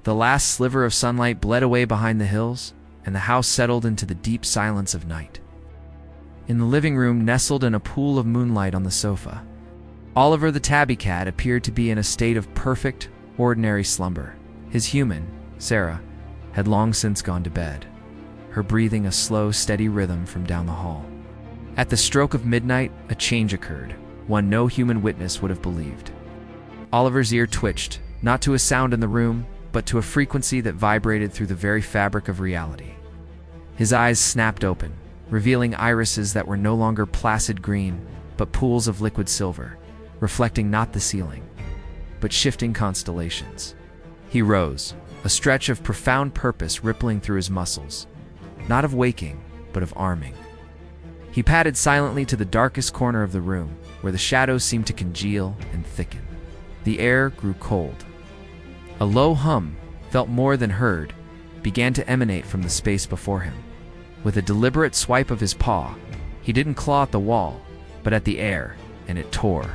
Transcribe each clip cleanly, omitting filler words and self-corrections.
The last sliver of sunlight bled away behind the hills, and the house settled into the deep silence of night. In the living room, nestled in a pool of moonlight on the sofa, Oliver the tabby cat appeared to be in a state of perfect, ordinary slumber. His human, Sarah, had long since gone to bed, her breathing a slow, steady rhythm from down the hall. At the stroke of midnight, a change occurred, one no human witness would have believed. Oliver's ear twitched, not to a sound in the room, but to a frequency that vibrated through the very fabric of reality. His eyes snapped open, revealing irises that were no longer placid green, but pools of liquid silver, reflecting not the ceiling, but shifting constellations. He rose, a stretch of profound purpose rippling through his muscles, not of waking, but of arming. He padded silently to the darkest corner of the room, where the shadows seemed to congeal and thicken. The air grew cold. A low hum, felt more than heard, began to emanate from the space before him. With a deliberate swipe of his paw, he didn't claw at the wall, but at the air, and it tore.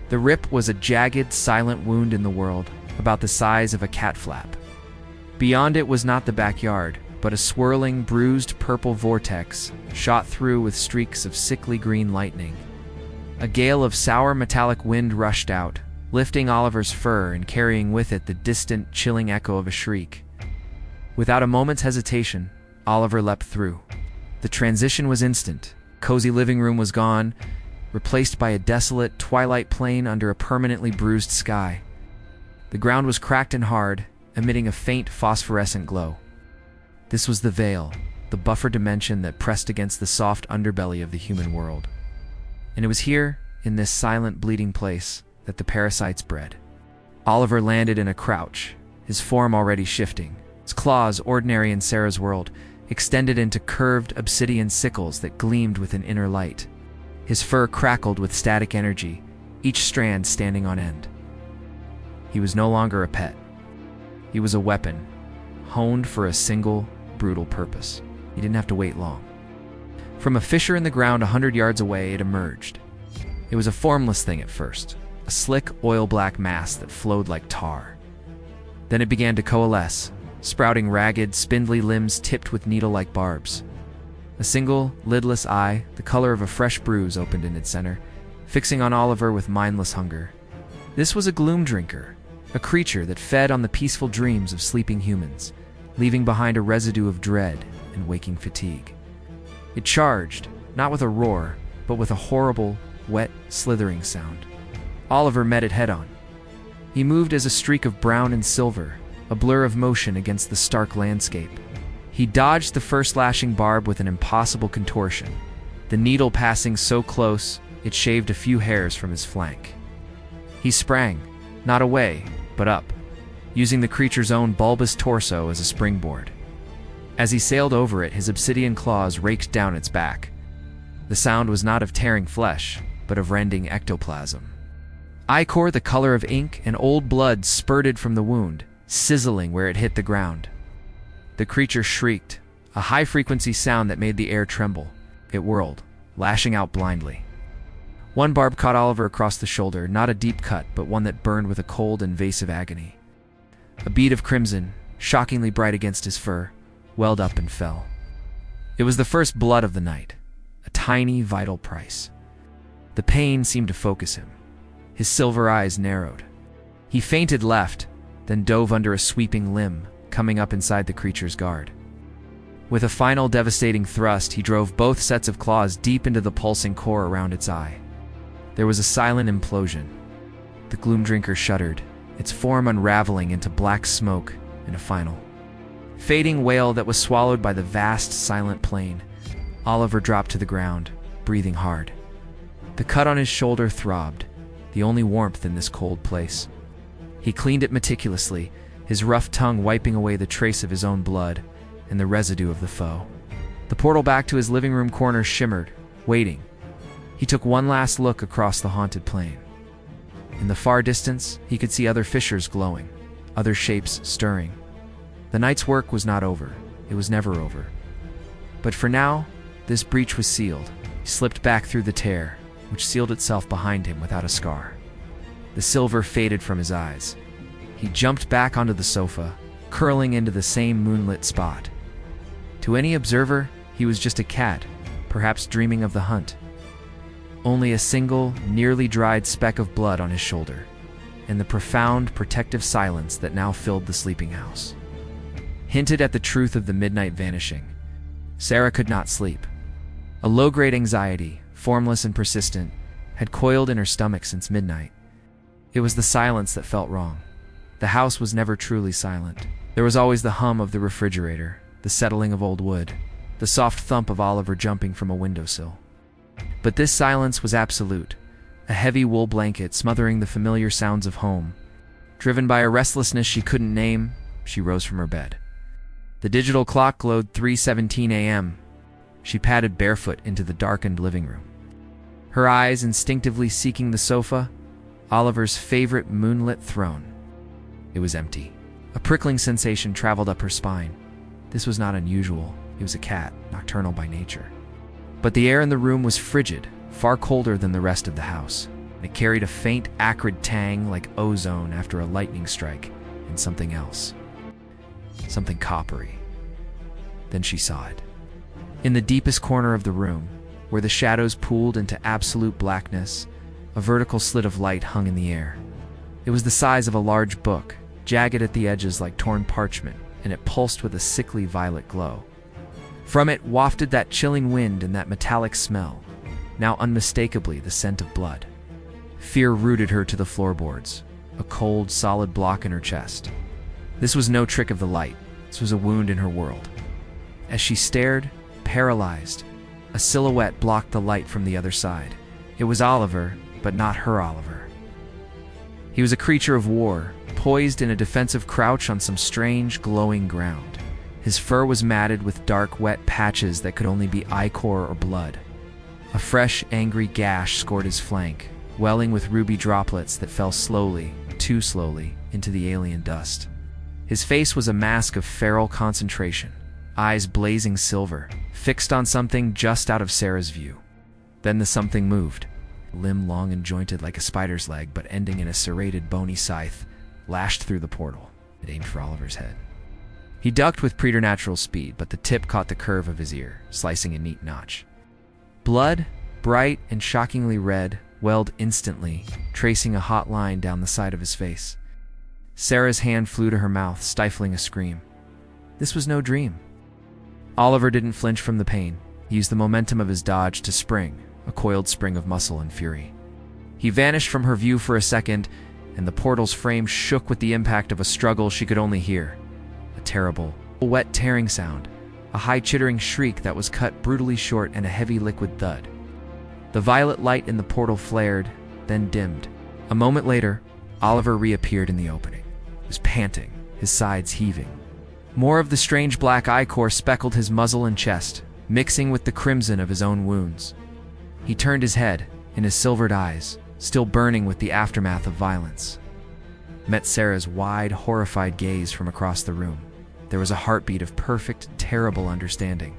The rip was a jagged, silent wound in the world, about the size of a cat flap. Beyond it was not the backyard, but a swirling, bruised purple vortex, shot through with streaks of sickly green lightning. A gale of sour metallic wind rushed out, lifting Oliver's fur and carrying with it the distant, chilling echo of a shriek. Without a moment's hesitation, Oliver leapt through. The transition was instant. Cozy living room was gone, replaced by a desolate, twilight plain under a permanently bruised sky. The ground was cracked and hard, emitting a faint phosphorescent glow. This was the veil, the buffer dimension that pressed against the soft underbelly of the human world. And it was here, in this silent, bleeding place, that the parasites bred. Oliver landed in a crouch, his form already shifting. His claws, ordinary in Sarah's world, extended into curved obsidian sickles that gleamed with an inner light. His fur crackled with static energy, each strand standing on end. He was no longer a pet. He was a weapon, honed for a single, brutal purpose. He didn't have to wait long. From a fissure in the ground 100 yards away, it emerged. It was a formless thing at first, a slick, oil-black mass that flowed like tar. Then it began to coalesce, sprouting ragged, spindly limbs tipped with needle-like barbs. A single, lidless eye, the color of a fresh bruise, opened in its center, fixing on Oliver with mindless hunger. This was a gloom drinker, a creature that fed on the peaceful dreams of sleeping humans, leaving behind a residue of dread and waking fatigue. It charged, not with a roar, but with a horrible, wet, slithering sound. Oliver met it head-on. He moved as a streak of brown and silver, a blur of motion against the stark landscape. He dodged the first lashing barb with an impossible contortion, the needle passing so close it shaved a few hairs from his flank. He sprang, not away, but up, using the creature's own bulbous torso as a springboard. As he sailed over it, his obsidian claws raked down its back. The sound was not of tearing flesh, but of rending ectoplasm. Ichor, the color of ink, and old blood spurted from the wound, sizzling where it hit the ground. The creature shrieked, a high-frequency sound that made the air tremble. It whirled, lashing out blindly. One barb caught Oliver across the shoulder, not a deep cut, but one that burned with a cold, invasive agony. A bead of crimson, shockingly bright against his fur, welled up and fell. It was the first blood of the night, a tiny, vital price. The pain seemed to focus him. His silver eyes narrowed. He feinted left, then dove under a sweeping limb, coming up inside the creature's guard. With a final devastating thrust, he drove both sets of claws deep into the pulsing core around its eye. There was a silent implosion. The gloom drinker shuddered, its form unraveling into black smoke and a final fading wail that was swallowed by the vast, silent plain. Oliver dropped to the ground, breathing hard. The cut on his shoulder throbbed, the only warmth in this cold place. He cleaned it meticulously, his rough tongue wiping away the trace of his own blood and the residue of the foe. The portal back to his living room corner shimmered, waiting. He took one last look across the haunted plain. In the far distance, he could see other fissures glowing, other shapes stirring. The night's work was not over. It was never over. But for now, this breach was sealed. He slipped back through the tear, which sealed itself behind him without a scar. The silver faded from his eyes. He jumped back onto the sofa, curling into the same moonlit spot. To any observer, he was just a cat, perhaps dreaming of the hunt. Only a single, nearly dried speck of blood on his shoulder, and the profound, protective silence that now filled the sleeping house hinted at the truth of the midnight vanishing. Sarah could not sleep. A low-grade anxiety, formless and persistent, had coiled in her stomach since midnight. It was the silence that felt wrong. The house was never truly silent. There was always the hum of the refrigerator, the settling of old wood, the soft thump of Oliver jumping from a windowsill. But this silence was absolute, a heavy wool blanket smothering the familiar sounds of home. Driven by a restlessness she couldn't name, she rose from her bed. The digital clock glowed 3:17 a.m. She padded barefoot into the darkened living room, her eyes instinctively seeking the sofa, Oliver's favorite moonlit throne. It was empty. A prickling sensation traveled up her spine. This was not unusual. He was a cat, nocturnal by nature. But the air in the room was frigid, far colder than the rest of the house. It carried a faint, acrid tang like ozone after a lightning strike, and something else. Something coppery. Then she saw it. In the deepest corner of the room, where the shadows pooled into absolute blackness, a vertical slit of light hung in the air. It was the size of a large book, jagged at the edges like torn parchment, and it pulsed with a sickly violet glow. From it wafted that chilling wind and that metallic smell, now unmistakably the scent of blood. Fear rooted her to the floorboards, a cold, solid block in her chest. This was no trick of the light. This was a wound in her world. As she stared, paralyzed, a silhouette blocked the light from the other side. It was Oliver, but not her Oliver. He was a creature of war, poised in a defensive crouch on some strange, glowing ground. His fur was matted with dark, wet patches that could only be ichor or blood. A fresh, angry gash scored his flank, welling with ruby droplets that fell slowly, too slowly, into the alien dust. His face was a mask of feral concentration, eyes blazing silver, fixed on something just out of Sarah's view. Then the something moved, limb long and jointed like a spider's leg but ending in a serrated bony scythe, lashed through the portal. It aimed for Oliver's head. He ducked with preternatural speed, but the tip caught the curve of his ear, slicing a neat notch. Blood, bright and shockingly red, welled instantly, tracing a hot line down the side of his face. Sarah's hand flew to her mouth, stifling a scream. This was no dream. Oliver didn't flinch from the pain. He used the momentum of his dodge to spring, a coiled spring of muscle and fury. He vanished from her view for a second, and the portal's frame shook with the impact of a struggle she could only hear. A terrible, wet tearing sound, a high chittering shriek that was cut brutally short, and a heavy liquid thud. The violet light in the portal flared, then dimmed. A moment later, Oliver reappeared in the opening. He was panting, his sides heaving. More of the strange black ichor speckled his muzzle and chest, mixing with the crimson of his own wounds. He turned his head, and his silvered eyes, still burning with the aftermath of violence, met Sarah's wide, horrified gaze from across the room. There was a heartbeat of perfect, terrible understanding.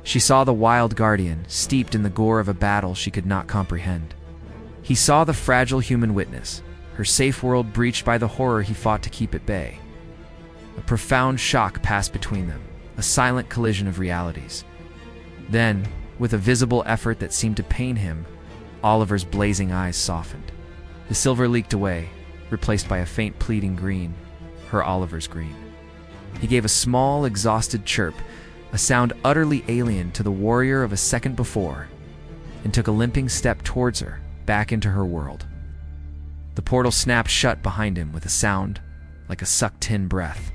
She saw the wild guardian, steeped in the gore of a battle she could not comprehend. He saw the fragile human witness, her safe world breached by the horror he fought to keep at bay. A profound shock passed between them, a silent collision of realities. Then, with a visible effort that seemed to pain him, Oliver's blazing eyes softened. The silver leaked away, replaced by a faint pleading green, her Oliver's green. He gave a small, exhausted chirp, a sound utterly alien to the warrior of a second before, and took a limping step towards her, back into her world. The portal snapped shut behind him with a sound like a sucked-in breath,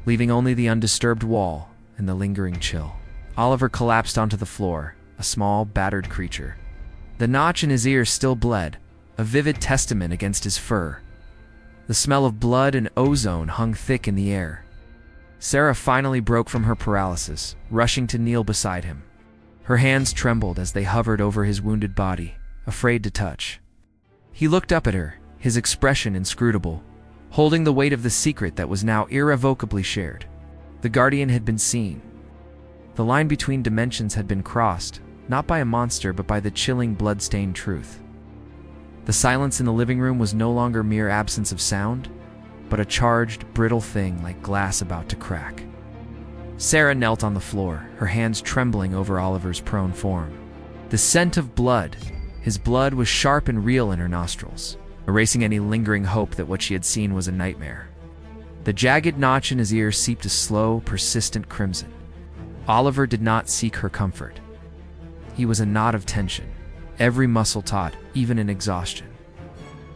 leaving only the undisturbed wall and the lingering chill. Oliver collapsed onto the floor, a small, battered creature. The notch in his ear still bled, a vivid testament against his fur. The smell of blood and ozone hung thick in the air. Sarah finally broke from her paralysis, rushing to kneel beside him. Her hands trembled as they hovered over his wounded body, afraid to touch. He looked up at her, his expression inscrutable, holding the weight of the secret that was now irrevocably shared. The guardian had been seen. The line between dimensions had been crossed, not by a monster but by the chilling, blood-stained truth. The silence in the living room was no longer mere absence of sound. but a charged, brittle thing like glass about to crack. Sarah knelt on the floor, her hands trembling over Oliver's prone form. The scent of blood. His blood was sharp and real in her nostrils, erasing any lingering hope that what she had seen was a nightmare. The jagged notch in his ear seeped a slow, persistent crimson. Oliver did not seek her comfort. He was a knot of tension, every muscle taut, even in exhaustion.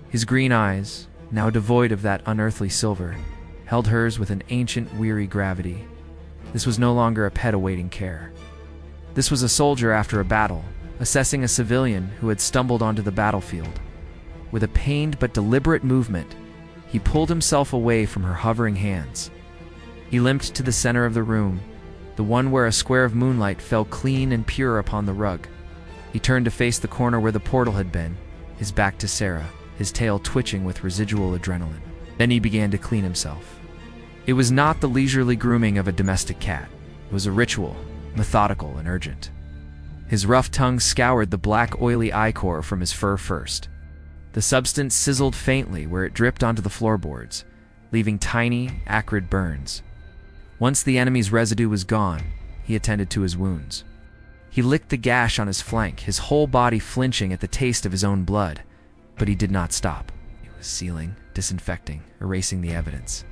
His green eyes, now devoid of that unearthly silver, held hers with an ancient, weary gravity. This was no longer a pet awaiting care. This was a soldier after a battle, assessing a civilian who had stumbled onto the battlefield. With a pained but deliberate movement, he pulled himself away from her hovering hands. He limped to the center of the room, the one where a square of moonlight fell clean and pure upon the rug. He turned to face the corner where the portal had been, his back to Sarah, his tail twitching with residual adrenaline. Then he began to clean himself. It was not the leisurely grooming of a domestic cat. It was a ritual, methodical and urgent. His rough tongue scoured the black, oily ichor from his fur first. The substance sizzled faintly where it dripped onto the floorboards, leaving tiny, acrid burns. Once the enemy's residue was gone, he attended to his wounds. He licked the gash on his flank, his whole body flinching at the taste of his own blood, but he did not stop. He was sealing, disinfecting, erasing the evidence.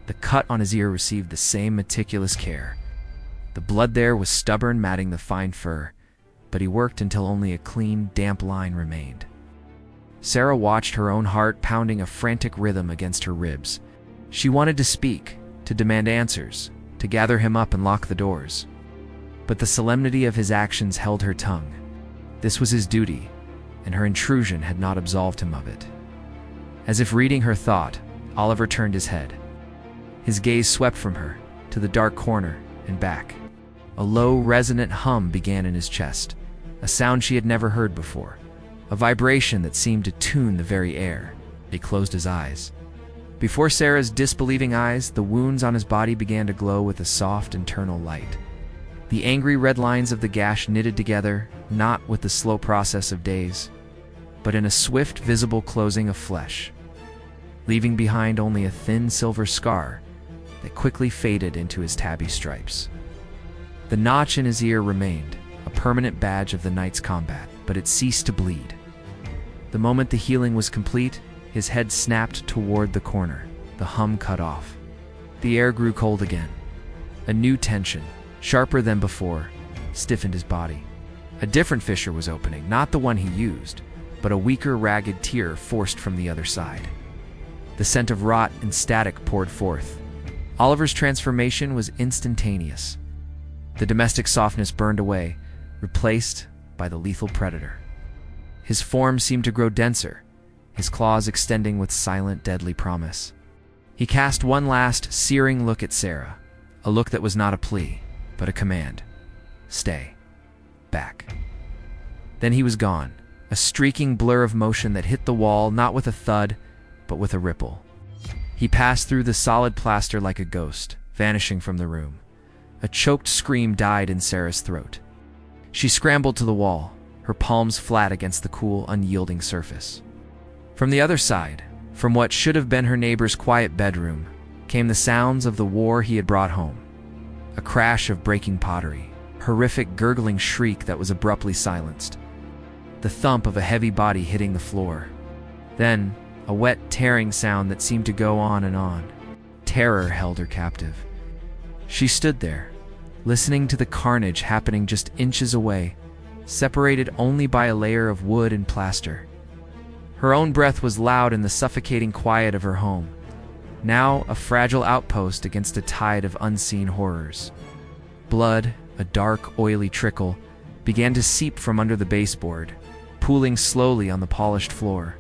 The cut on his ear received the same meticulous care. The blood there was stubborn, matting the fine fur, but he worked until only a clean, damp line remained. Sarah watched her own heart pounding a frantic rhythm against her ribs. She wanted to speak, to demand answers, to gather him up and lock the doors. But the solemnity of his actions held her tongue. This was his duty, and her intrusion had not absolved him of it. As if reading her thought, Oliver turned his head. His gaze swept from her, to the dark corner, and back. A low, resonant hum began in his chest, a sound she had never heard before, a vibration that seemed to tune the very air. He closed his eyes. Before Sarah's disbelieving eyes, the wounds on his body began to glow with a soft, internal light. The angry red lines of the gash knitted together, not with the slow process of days, but in a swift, visible closing of flesh, leaving behind only a thin silver scar that quickly faded into his tabby stripes. The notch in his ear remained, a permanent badge of the night's combat, but it ceased to bleed. The moment the healing was complete, his head snapped toward the corner, the hum cut off. The air grew cold again. A new tension, sharper than before, stiffened his body. A different fissure was opening, not the one he used, but a weaker, ragged tear forced from the other side. The scent of rot and static poured forth. Oliver's transformation was instantaneous. The domestic softness burned away, replaced by the lethal predator. His form seemed to grow denser, his claws extending with silent, deadly promise. He cast one last, searing look at Sarah, a look that was not a plea, but a command. Stay. Back. Then he was gone, a streaking blur of motion that hit the wall not with a thud, but with a ripple. He passed through the solid plaster like a ghost, vanishing from the room. A choked scream died in Sarah's throat. She scrambled to the wall, her palms flat against the cool, unyielding surface. From the other side, from what should have been her neighbor's quiet bedroom, came the sounds of the war he had brought home. A crash of breaking pottery, a horrific gurgling shriek that was abruptly silenced. The thump of a heavy body hitting the floor. Then, a wet, tearing sound that seemed to go on and on. Terror held her captive. She stood there, listening to the carnage happening just inches away, separated only by a layer of wood and plaster. Her own breath was loud in the suffocating quiet of her home, now a fragile outpost against a tide of unseen horrors. Blood, a dark, oily trickle, began to seep from under the baseboard, pooling slowly on the polished floor.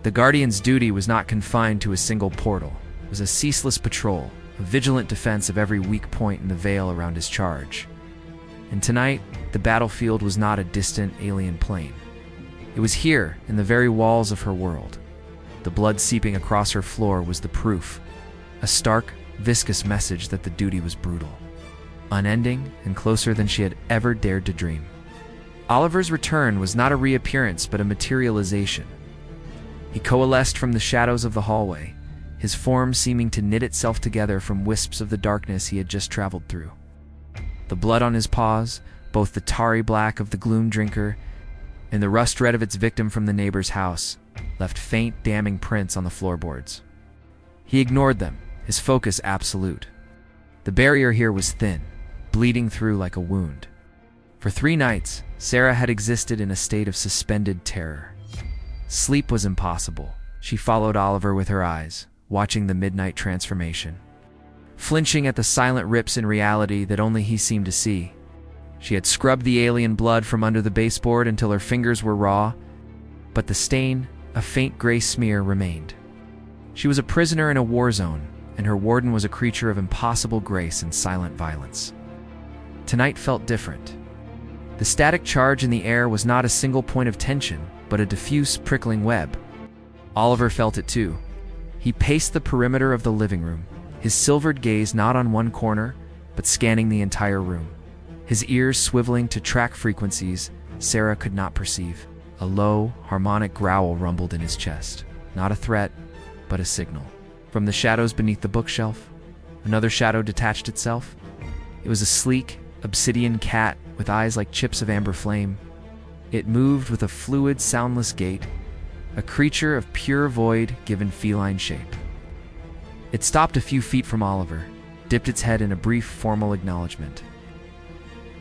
The Guardian's duty was not confined to a single portal. It was a ceaseless patrol, a vigilant defense of every weak point in the veil around his charge. And tonight, the battlefield was not a distant alien plane. It was here, in the very walls of her world. The blood seeping across her floor was the proof, a stark, viscous message that the duty was brutal, unending and closer than she had ever dared to dream. Oliver's return was not a reappearance but a materialization. He coalesced from the shadows of the hallway, his form seeming to knit itself together from wisps of the darkness he had just traveled through. The blood on his paws, both the tarry black of the gloom drinker and the rust red of its victim from the neighbor's house, left faint, damning prints on the floorboards. He ignored them, his focus absolute. The barrier here was thin, bleeding through like a wound. For 3 nights, Sarah had existed in a state of suspended terror. Sleep was impossible. She followed Oliver with her eyes, watching the midnight transformation. Flinching at the silent rips in reality that only he seemed to see. She had scrubbed the alien blood from under the baseboard until her fingers were raw, but the stain, a faint gray smear, remained. She was a prisoner in a war zone, and her warden was a creature of impossible grace and silent violence. Tonight felt different. The static charge in the air was not a single point of tension, but a diffuse, prickling web. Oliver felt it too. He paced the perimeter of the living room, his silvered gaze not on one corner, but scanning the entire room. His ears swiveling to track frequencies Sarah could not perceive. A low, harmonic growl rumbled in his chest. Not a threat, but a signal. From the shadows beneath the bookshelf, another shadow detached itself. It was a sleek, obsidian cat with eyes like chips of amber flame. It moved with a fluid, soundless gait, a creature of pure void given feline shape. It stopped a few feet from Oliver, dipped its head in a brief, formal acknowledgement,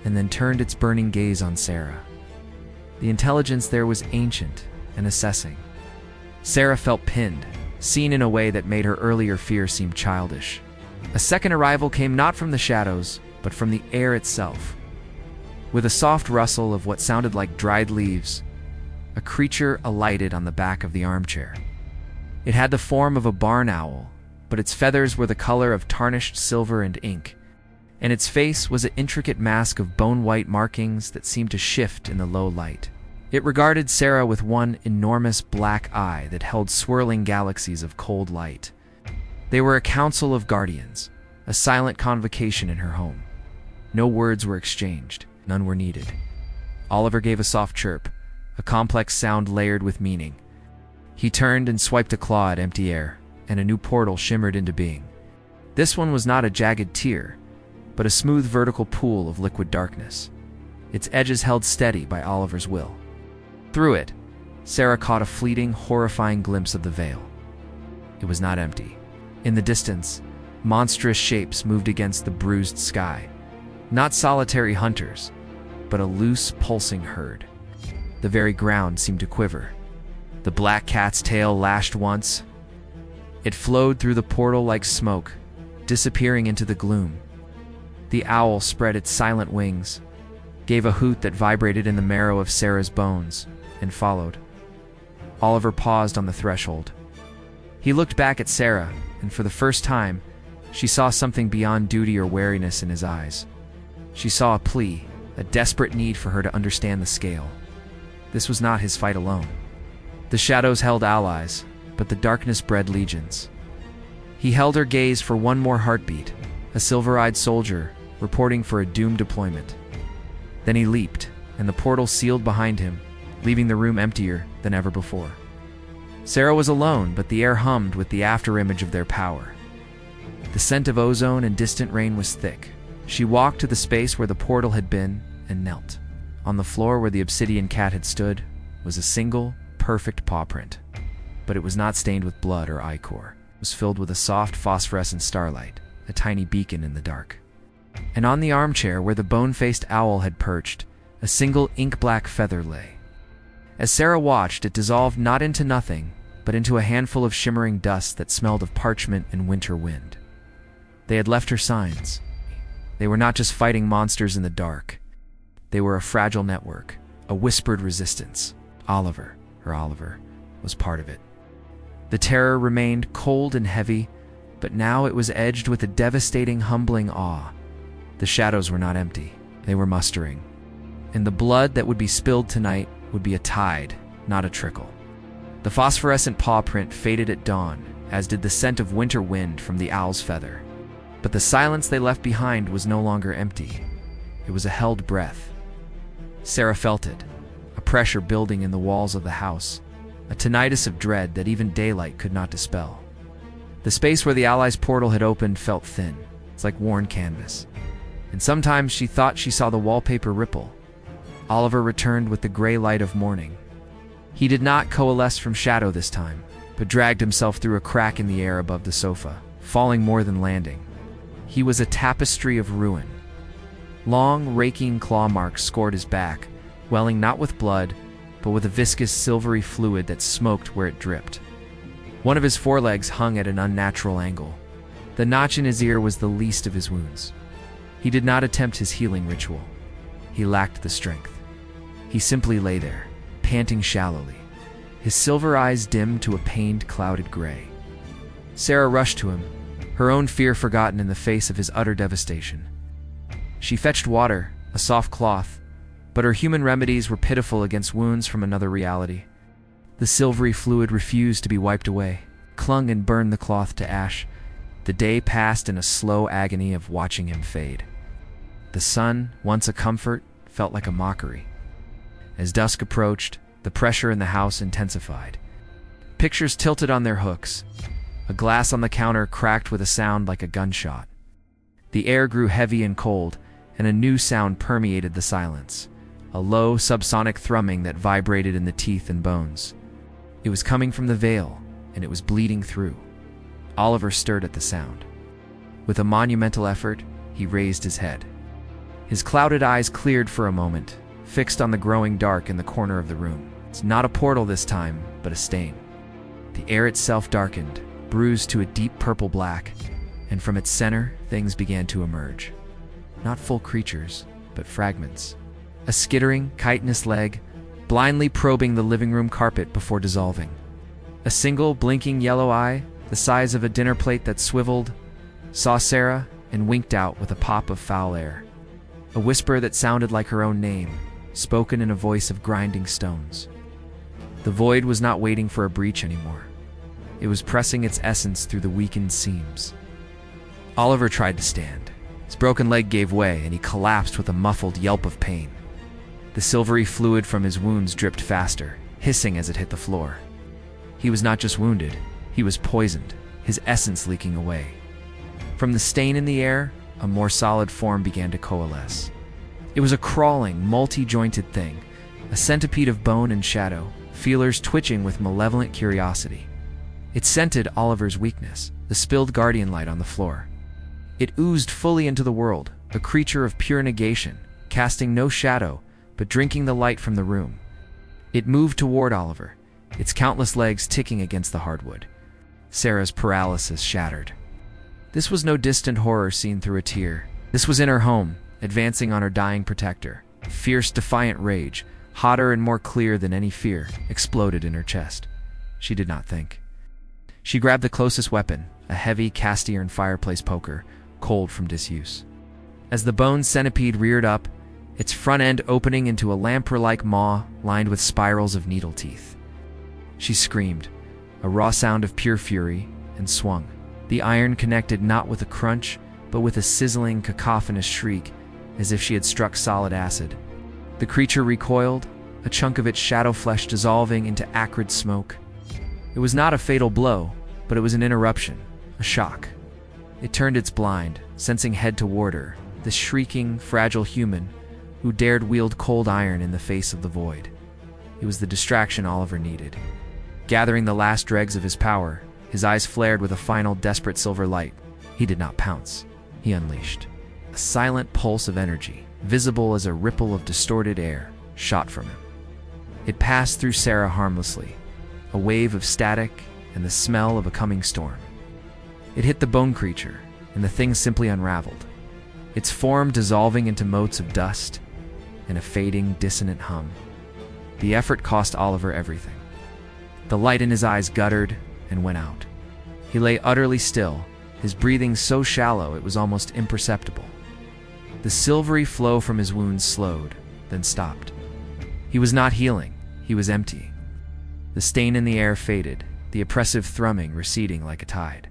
and then turned its burning gaze on Sarah. The intelligence there was ancient and assessing. Sarah felt pinned, seen in a way that made her earlier fear seem childish. A second arrival came not from the shadows, but from the air itself. With a soft rustle of what sounded like dried leaves, a creature alighted on the back of the armchair. It had the form of a barn owl, but its feathers were the color of tarnished silver and ink, and its face was an intricate mask of bone-white markings that seemed to shift in the low light. It regarded Sarah with one enormous black eye that held swirling galaxies of cold light. They were a council of guardians, a silent convocation in her home. No words were exchanged, none were needed. Oliver gave a soft chirp, a complex sound layered with meaning. He turned and swiped a claw at empty air, and a new portal shimmered into being. This one was not a jagged tear, but a smooth vertical pool of liquid darkness, its edges held steady by Oliver's will. Through it, Sarah caught a fleeting, horrifying glimpse of the veil. It was not empty. In the distance, monstrous shapes moved against the bruised sky. Not solitary hunters, but a loose, pulsing herd. The very ground seemed to quiver. The black cat's tail lashed once. It flowed through the portal like smoke, disappearing into the gloom. The owl spread its silent wings, gave a hoot that vibrated in the marrow of Sarah's bones, and followed. Oliver paused on the threshold. He looked back at Sarah, and for the first time, she saw something beyond duty or wariness in his eyes. She saw a plea, a desperate need for her to understand the scale. This was not his fight alone. The shadows held allies, but the darkness bred legions. He held her gaze for one more heartbeat, a silver-eyed soldier reporting for a doomed deployment. Then he leaped, and the portal sealed behind him, leaving the room emptier than ever before. Sarah was alone, but the air hummed with the afterimage of their power. The scent of ozone and distant rain was thick. She walked to the space where the portal had been and knelt. On the floor where the obsidian cat had stood was a single, perfect paw print. But it was not stained with blood or ichor. It was filled with a soft, phosphorescent starlight, a tiny beacon in the dark. And on the armchair where the bone-faced owl had perched, a single ink-black feather lay. As Sarah watched, it dissolved not into nothing, but into a handful of shimmering dust that smelled of parchment and winter wind. They had left her signs. They were not just fighting monsters in the dark. They were a fragile network, a whispered resistance. Oliver, was part of it. The terror remained cold and heavy, but now it was edged with a devastating, humbling awe. The shadows were not empty. They were mustering. And the blood that would be spilled tonight would be a tide, not a trickle. The phosphorescent paw print faded at dawn, as did the scent of winter wind from the owl's feather. But the silence they left behind was no longer empty. It was a held breath. Sarah felt it, a pressure building in the walls of the house, a tinnitus of dread that even daylight could not dispel. The space where the Allies' portal had opened felt thin. It's like worn canvas. And sometimes she thought she saw the wallpaper ripple. Oliver returned with the gray light of morning. He did not coalesce from shadow this time, but dragged himself through a crack in the air above the sofa, falling more than landing. He was a tapestry of ruin. Long, raking claw marks scored his back, welling not with blood, but with a viscous silvery fluid that smoked where it dripped. One of his forelegs hung at an unnatural angle. The notch in his ear was the least of his wounds. He did not attempt his healing ritual. He lacked the strength. He simply lay there, panting shallowly, his silver eyes dimmed to a pained, clouded gray. Sarah rushed to him, her own fear forgotten in the face of his utter devastation. She fetched water, a soft cloth, but her human remedies were pitiful against wounds from another reality. The silvery fluid refused to be wiped away, clung and burned the cloth to ash. The day passed in a slow agony of watching him fade. The sun, once a comfort, felt like a mockery. As dusk approached, the pressure in the house intensified. Pictures tilted on their hooks. A glass on the counter cracked with a sound like a gunshot. The air grew heavy and cold, and a new sound permeated the silence. A low, subsonic thrumming that vibrated in the teeth and bones. It was coming from the veil, and it was bleeding through. Oliver stirred at the sound. With a monumental effort, he raised his head. His clouded eyes cleared for a moment, fixed on the growing dark in the corner of the room. It's not a portal this time, but a stain. The air itself darkened, bruised to a deep purple black, and from its center, things began to emerge. Not full creatures, but fragments. A skittering, chitinous leg, blindly probing the living room carpet before dissolving. A single, blinking yellow eye, the size of a dinner plate that swiveled, saw Sarah and winked out with a pop of foul air. A whisper that sounded like her own name, spoken in a voice of grinding stones. The void was not waiting for a breach anymore. It was pressing its essence through the weakened seams. Oliver tried to stand. His broken leg gave way, and he collapsed with a muffled yelp of pain. The silvery fluid from his wounds dripped faster, hissing as it hit the floor. He was not just wounded, he was poisoned, his essence leaking away. From the stain in the air, a more solid form began to coalesce. It was a crawling, multi-jointed thing, a centipede of bone and shadow, feelers twitching with malevolent curiosity. It scented Oliver's weakness, the spilled guardian light on the floor. It oozed fully into the world, a creature of pure negation, casting no shadow, but drinking the light from the room. It moved toward Oliver, its countless legs ticking against the hardwood. Sarah's paralysis shattered. This was no distant horror seen through a tear. This was in her home, advancing on her dying protector. Fierce, defiant rage, hotter and more clear than any fear, exploded in her chest. She did not think. She grabbed the closest weapon, a heavy cast-iron fireplace poker, cold from disuse. As the bone centipede reared up, its front end opening into a lamprey-like maw lined with spirals of needle teeth. She screamed, a raw sound of pure fury, and swung. The iron connected not with a crunch, but with a sizzling, cacophonous shriek, as if she had struck solid acid. The creature recoiled, a chunk of its shadow flesh dissolving into acrid smoke. It was not a fatal blow, but it was an interruption, a shock. It turned its blind, sensing head toward her, this shrieking, fragile human who dared wield cold iron in the face of the void. It was the distraction Oliver needed. Gathering the last dregs of his power, his eyes flared with a final desperate silver light. He did not pounce. He unleashed. A silent pulse of energy, visible as a ripple of distorted air, shot from him. It passed through Sarah harmlessly, a wave of static and the smell of a coming storm. It hit the bone creature, and the thing simply unraveled, its form dissolving into motes of dust and a fading, dissonant hum. The effort cost Oliver everything. The light in his eyes guttered and went out. He lay utterly still, his breathing so shallow it was almost imperceptible. The silvery flow from his wounds slowed, then stopped. He was not healing, he was empty. The stain in the air faded, the oppressive thrumming receding like a tide.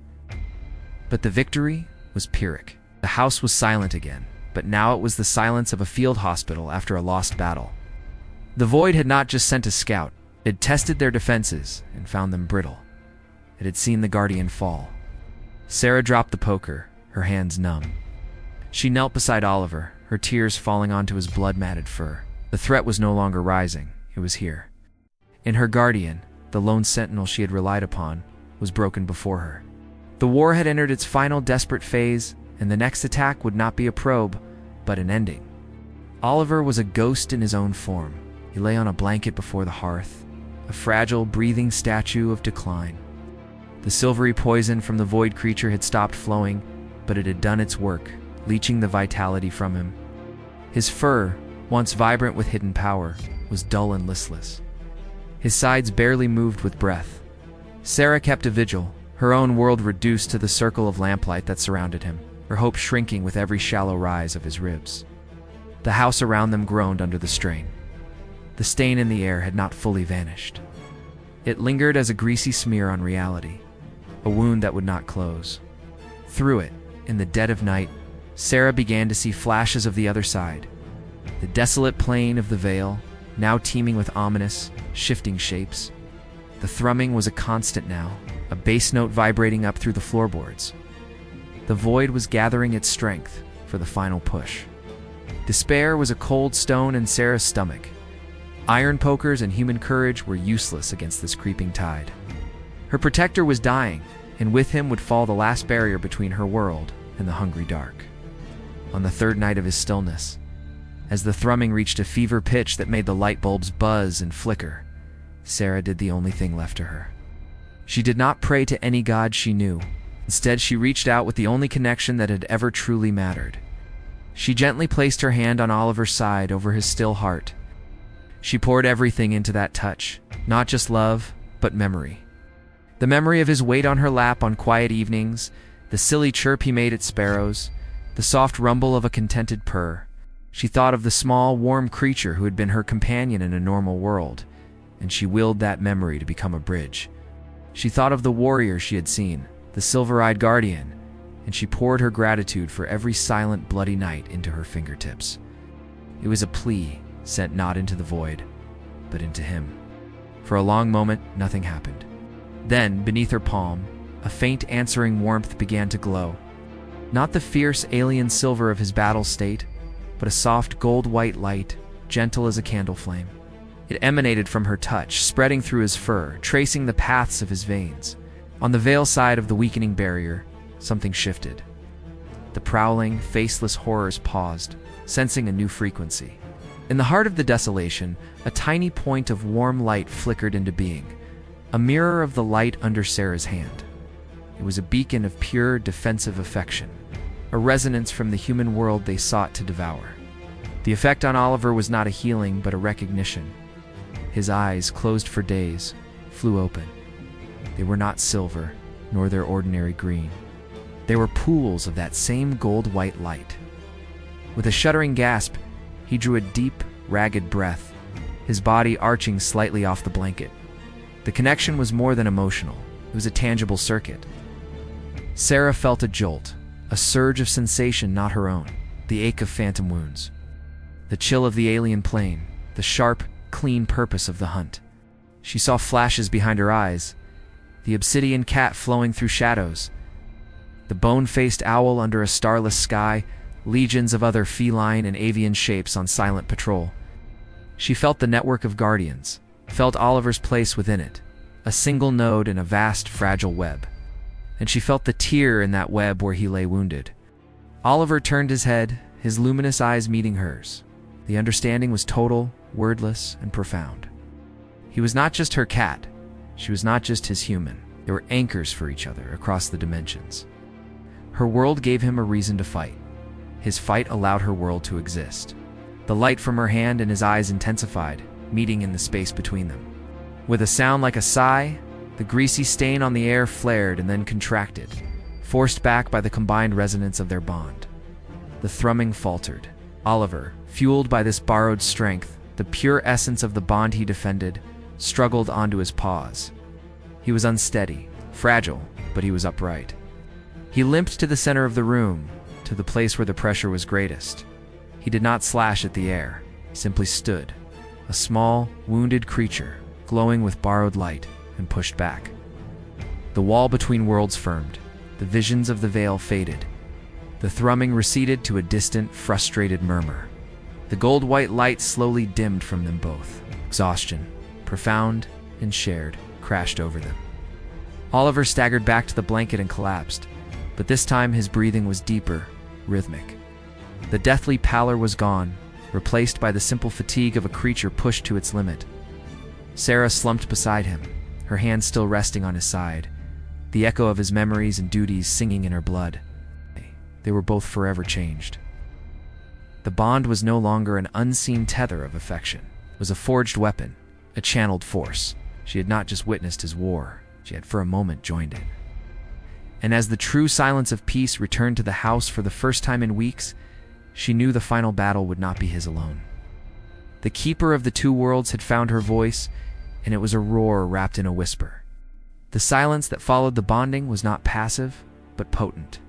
But the victory was Pyrrhic. The house was silent again, but now it was the silence of a field hospital after a lost battle. The Void had not just sent a scout, it had tested their defenses and found them brittle. It had seen the Guardian fall. Sarah dropped the poker, her hands numb. She knelt beside Oliver, her tears falling onto his blood-matted fur. The threat was no longer rising, it was here. And her guardian, the lone sentinel she had relied upon, was broken before her. The war had entered its final desperate phase, and the next attack would not be a probe, but an ending. Oliver was a ghost in his own form. He lay on a blanket before the hearth, a fragile, breathing statue of decline. The silvery poison from the void creature had stopped flowing, but it had done its work, leaching the vitality from him. His fur, once vibrant with hidden power, was dull and listless. His sides barely moved with breath. Sarah kept a vigil, her own world reduced to the circle of lamplight that surrounded him, her hope shrinking with every shallow rise of his ribs. The house around them groaned under the strain. The stain in the air had not fully vanished. It lingered as a greasy smear on reality, a wound that would not close. Through it, in the dead of night, Sarah began to see flashes of the other side. The desolate plain of the Vale, now teeming with ominous, shifting shapes. The thrumming was a constant now, a bass note vibrating up through the floorboards. The void was gathering its strength for the final push. Despair was a cold stone in Sarah's stomach. Iron pokers and human courage were useless against this creeping tide. Her protector was dying, and with him would fall the last barrier between her world and the hungry dark. On the third night of his stillness, as the thrumming reached a fever pitch that made the light bulbs buzz and flicker, Sarah did the only thing left to her. She did not pray to any god she knew. Instead, she reached out with the only connection that had ever truly mattered. She gently placed her hand on Oliver's side over his still heart. She poured everything into that touch, not just love, but memory. The memory of his weight on her lap on quiet evenings, the silly chirp he made at sparrows, the soft rumble of a contented purr. She thought of the small, warm creature who had been her companion in a normal world, and she willed that memory to become a bridge. She thought of the warrior she had seen, the silver-eyed guardian, and she poured her gratitude for every silent, bloody night into her fingertips. It was a plea sent not into the void, but into him. For a long moment, nothing happened. Then, beneath her palm, a faint answering warmth began to glow. Not the fierce alien silver of his battle state, but a soft gold-white light, gentle as a candle flame. It emanated from her touch, spreading through his fur, tracing the paths of his veins. On the Vale side of the weakening barrier, something shifted. The prowling, faceless horrors paused, sensing a new frequency. In the heart of the desolation, a tiny point of warm light flickered into being, a mirror of the light under Sarah's hand. It was a beacon of pure, defensive affection, a resonance from the human world they sought to devour. The effect on Oliver was not a healing, but a recognition. His eyes, closed for days, flew open. They were not silver, nor their ordinary green. They were pools of that same gold-white light. With a shuddering gasp, he drew a deep, ragged breath, his body arching slightly off the blanket. The connection was more than emotional. It was a tangible circuit. Sarah felt a jolt, a surge of sensation not her own, the ache of phantom wounds, the chill of the alien plane, the sharp, clean purpose of the hunt. She saw flashes behind her eyes, the obsidian cat flowing through shadows, the bone-faced owl under a starless sky, legions of other feline and avian shapes on silent patrol. She felt the network of guardians, felt Oliver's place within it, a single node in a vast, fragile web. And she felt the tear in that web where he lay wounded. Oliver turned his head, his luminous eyes meeting hers. The understanding was total, wordless, and profound. He was not just her cat. She was not just his human. They were anchors for each other across the dimensions. Her world gave him a reason to fight. His fight allowed her world to exist. The light from her hand and his eyes intensified, meeting in the space between them. With a sound like a sigh, the greasy stain on the air flared and then contracted, forced back by the combined resonance of their bond. The thrumming faltered. Oliver, fueled by this borrowed strength, the pure essence of the bond he defended, struggled onto his paws. He was unsteady, fragile, but he was upright. He limped to the center of the room, to the place where the pressure was greatest. He did not slash at the air, he simply stood, a small, wounded creature, glowing with borrowed light, and pushed back. The wall between worlds firmed. the visions of the veil faded. The thrumming receded to a distant, frustrated murmur. The gold-white light slowly dimmed from them both. Exhaustion, profound and shared, crashed over them. Oliver staggered back to the blanket and collapsed, but this time his breathing was deeper, rhythmic. The deathly pallor was gone, replaced by the simple fatigue of a creature pushed to its limit. Sarah slumped beside him, her hand still resting on his side, the echo of his memories and duties singing in her blood. They were both forever changed. The bond was no longer an unseen tether of affection. It was a forged weapon, a channeled force. She had not just witnessed his war, she had for a moment joined it. And as the true silence of peace returned to the house for the first time in weeks, she knew the final battle would not be his alone. The keeper of the two worlds had found her voice, and it was a roar wrapped in a whisper. The silence that followed the bonding was not passive, but potent.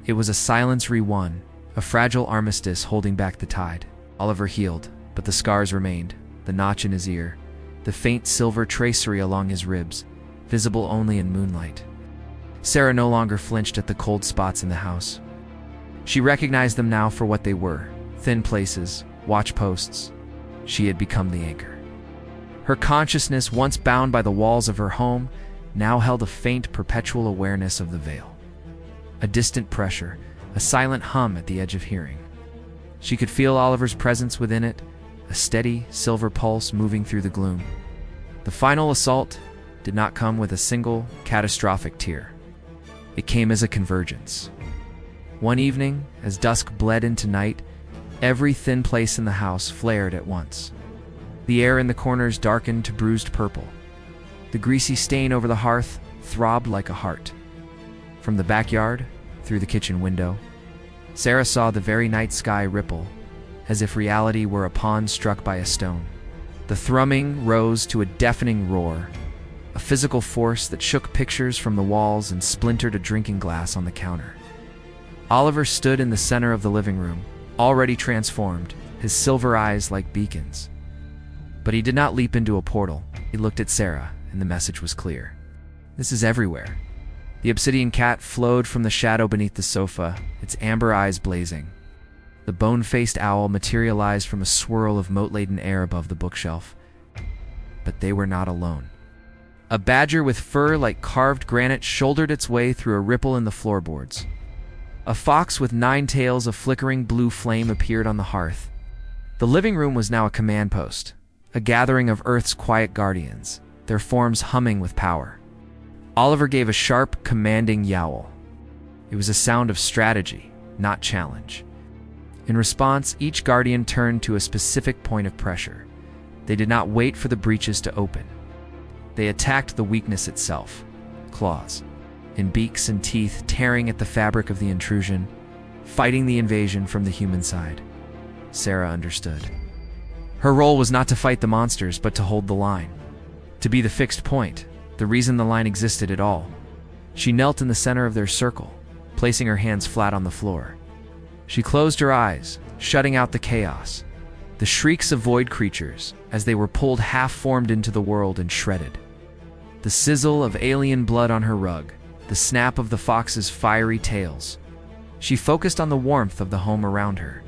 It was a silence re-won, a fragile armistice holding back the tide. Oliver healed, but the scars remained, the notch in his ear, the faint silver tracery along his ribs, visible only in moonlight. Sarah no longer flinched at the cold spots in the house. She recognized them now for what they were, thin places, watch posts. She had become the anchor. Her consciousness, once bound by the walls of her home, now held a faint, perpetual awareness of the veil. A distant pressure, a silent hum at the edge of hearing. She could feel Oliver's presence within it, a steady, silver pulse moving through the gloom. The final assault did not come with a single, catastrophic tear. It came as a convergence. One evening, as dusk bled into night, every thin place in the house flared at once. The air in the corners darkened to bruised purple. The greasy stain over the hearth throbbed like a heart. From the backyard, through the kitchen window, Sarah saw the very night sky ripple, as if reality were a pawn struck by a stone. The thrumming rose to a deafening roar, a physical force that shook pictures from the walls and splintered a drinking glass on the counter. Oliver stood in the center of the living room, already transformed, his silver eyes like beacons. But he did not leap into a portal. He looked at Sarah, and the message was clear. This is everywhere. The obsidian cat flowed from the shadow beneath the sofa, its amber eyes blazing. The bone-faced owl materialized from a swirl of mote-laden air above the bookshelf. But they were not alone. A badger with fur like carved granite shouldered its way through a ripple in the floorboards. A fox with 9 tails of flickering blue flame appeared on the hearth. The living room was now a command post, a gathering of Earth's quiet guardians, their forms humming with power. Oliver gave a sharp, commanding yowl. It was a sound of strategy, not challenge. In response, each guardian turned to a specific point of pressure. They did not wait for the breaches to open. They attacked the weakness itself, claws, in beaks and teeth tearing at the fabric of the intrusion, fighting the invasion from the human side. Sarah understood. Her role was not to fight the monsters, but to hold the line. To be the fixed point, the reason the line existed at all. She knelt in the center of their circle, placing her hands flat on the floor. She closed her eyes, shutting out the chaos, the shrieks of void creatures as they were pulled half-formed into the world and shredded. The sizzle of alien blood on her rug, the snap of the fox's fiery tails. She focused on the warmth of the home around her,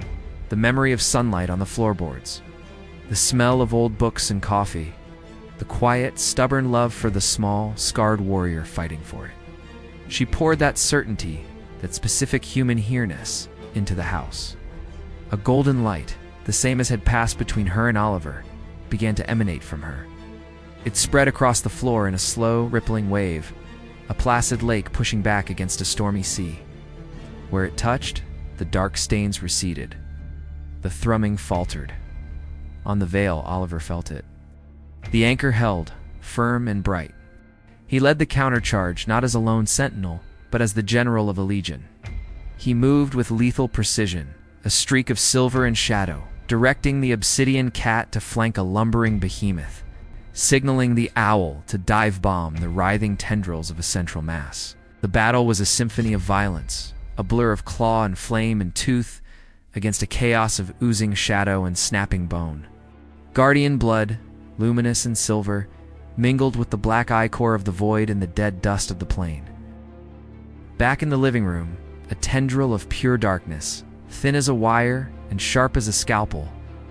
the memory of sunlight on the floorboards, the smell of old books and coffee, the quiet, stubborn love for the small, scarred warrior fighting for it. She poured that certainty, that specific human here-ness, into the house. A golden light, the same as had passed between her and Oliver, began to emanate from her. It spread across the floor in a slow, rippling wave, a placid lake pushing back against a stormy sea. Where it touched, the dark stains receded. The thrumming faltered. On the veil, Oliver felt it. The anchor held, firm and bright. He led the countercharge not as a lone sentinel, but as the general of a legion. He moved with lethal precision, a streak of silver and shadow, directing the obsidian cat to flank a lumbering behemoth, signaling the owl to dive-bomb the writhing tendrils of a central mass. The battle was a symphony of violence, a blur of claw and flame and tooth against a chaos of oozing shadow and snapping bone. Guardian blood, luminous and silver, mingled with the black ichor of the void and the dead dust of the plain. Back in the living room, a tendril of pure darkness, thin as a wire and sharp as a scalpel,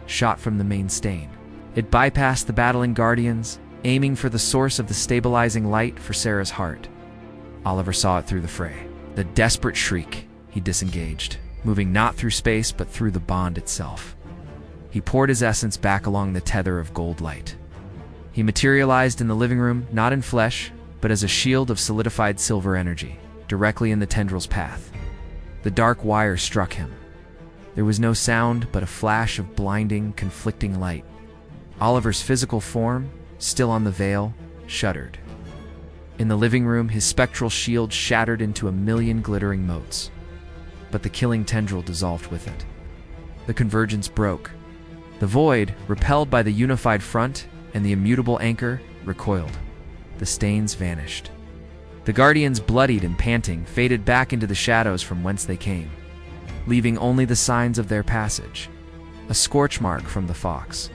shot from the main stain. It bypassed the battling guardians, aiming for the source of the stabilizing light for Sarah's heart. Oliver saw it through the fray. The desperate shriek, he disengaged, moving not through space but through the bond itself. He poured his essence back along the tether of gold light. He materialized in the living room, not in flesh, but as a shield of solidified silver energy, directly in the tendril's path. The dark wire struck him. There was no sound but a flash of blinding, conflicting light. Oliver's physical form, still on the veil, shuddered. In the living room, his spectral shield shattered into a million glittering motes. But the killing tendril dissolved with it. The convergence broke. The void, repelled by the unified front and the immutable anchor, recoiled. The stains vanished. The guardians, bloodied and panting, faded back into the shadows from whence they came, leaving only the signs of their passage. A scorch mark from the fox,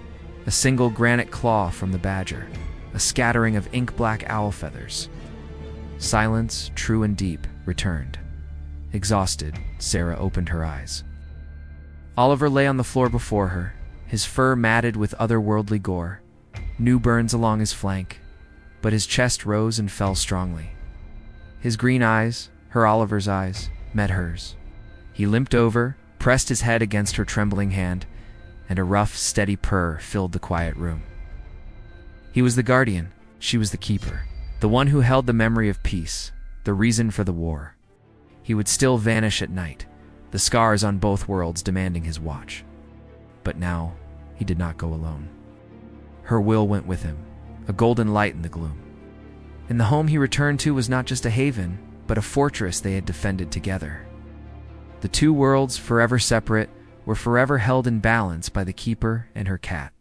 a single granite claw from the badger, a scattering of ink-black owl feathers. Silence, true and deep, returned. Exhausted, Sarah opened her eyes. Oliver lay on the floor before her, his fur matted with otherworldly gore, new burns along his flank, but his chest rose and fell strongly. His green eyes, her Oliver's eyes, met hers. He limped over, pressed his head against her trembling hand, and a rough, steady purr filled the quiet room. He was the guardian, she was the keeper, the one who held the memory of peace, the reason for the war. He would still vanish at night, the scars on both worlds demanding his watch. But now, he did not go alone. Her will went with him, a golden light in the gloom. And the home he returned to was not just a haven, but a fortress they had defended together. The two worlds, forever separate, were forever held in balance by the keeper and her cat.